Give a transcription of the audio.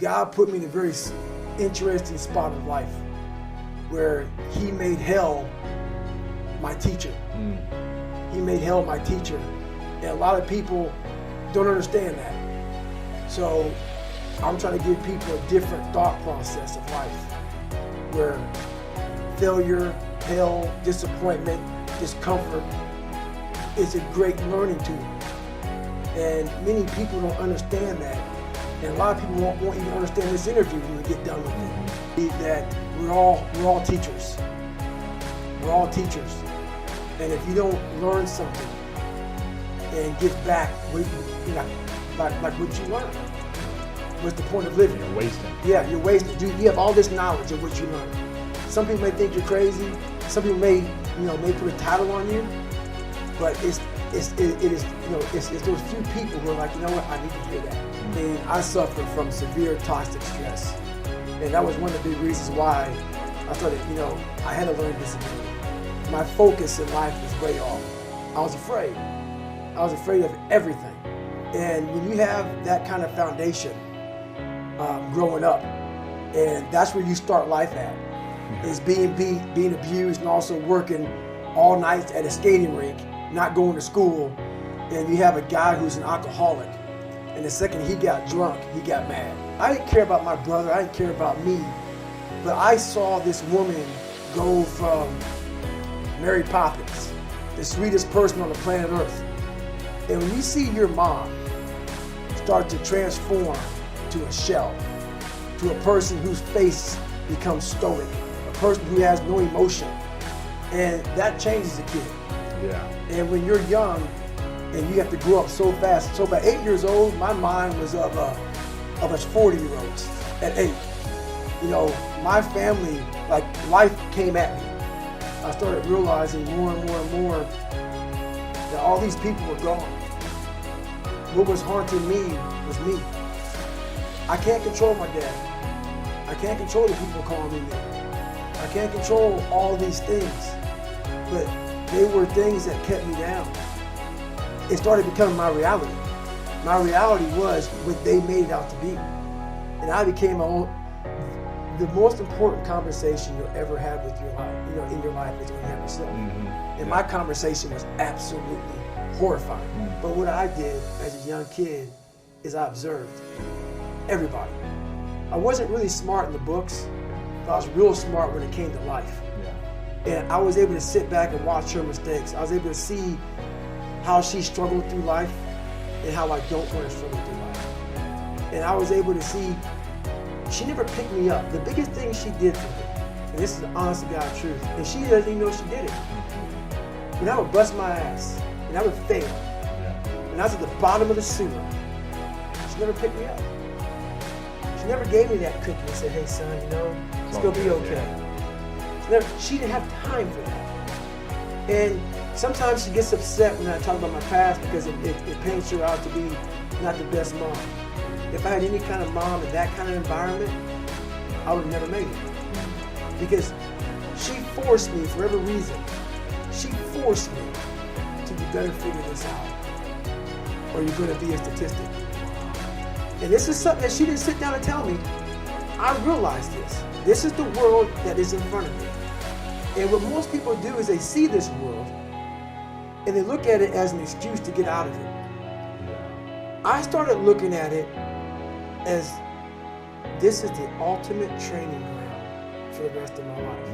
God put me in a very interesting spot of life where he made hell my teacher. He made hell my teacher. And a lot of people don't understand that. So I'm trying to give people a different thought process of life where failure, hell, disappointment, discomfort is a great learning tool. And many people don't understand that. And a lot of people won't even understand this interview when we get done with it. That we're all teachers. We're all teachers. And if you don't learn something and give back what like what you learned, what's the point of living? You're wasting. Yeah, you're wasting. You have all this knowledge of what you learned. Some people may think you're crazy. Some people may put a title on you, but it is those few people who are like, you know what, I need to hear that. And I suffer from severe toxic stress, and that was one of the big reasons why I started. I had to learn disability. My focus in life was way off. I was afraid. I was afraid of everything. And when you have that kind of foundation growing up, and that's where you start life at, is being beat, being abused, and also working all night at a skating rink, not going to school, and you have a guy who's an alcoholic, and the second he got drunk, he got mad. I didn't care about my brother, I didn't care about me, but I saw this woman go from Mary Poppins, the sweetest person on the planet Earth. And when you see your mom start to transform to a shell, to a person whose face becomes stoic, a person who has no emotion, and that changes a kid. Yeah. And when you're young and you have to grow up so fast, so by 8 years old, my mind was of us 40-year-olds at 8. My family, like life came at me. I started realizing more and more and more that all these people were gone. What was haunting me was me. I can't control my dad. I can't control the people calling me that. I can't control all these things, but they were things that kept me down. It started becoming my reality. My reality was what they made it out to be. And I became the most important conversation you'll ever have with your life, in your life is when you have yourself. And my conversation was absolutely horrifying. But what I did as a young kid is I observed everybody. I wasn't really smart in the books, but I was real smart when it came to life. And I was able to sit back and watch her mistakes. I was able to see how she struggled through life and how I don't want to struggle through life. And I was able to see she never picked me up. The biggest thing she did for me, and this is the honest to God truth, and she doesn't even know she did it. When I would bust my ass, and I would fail, and I was at the bottom of the sewer, she never picked me up. She never gave me that cookie and said, hey son, it's gonna be okay. She didn't have time for that. And sometimes she gets upset when I talk about my past because it paints her out to be not the best mom. If I had any kind of mom in that kind of environment, I would have never made it. Because she forced me, for every reason, she forced me to you better figure this out, or you're going to be a statistic. And this is something that she didn't sit down and tell me. I realized this. This is the world that is in front of me. And what most people do is they see this world and they look at it as an excuse to get out of it. I started looking at it as this is the ultimate training ground for the rest of my life.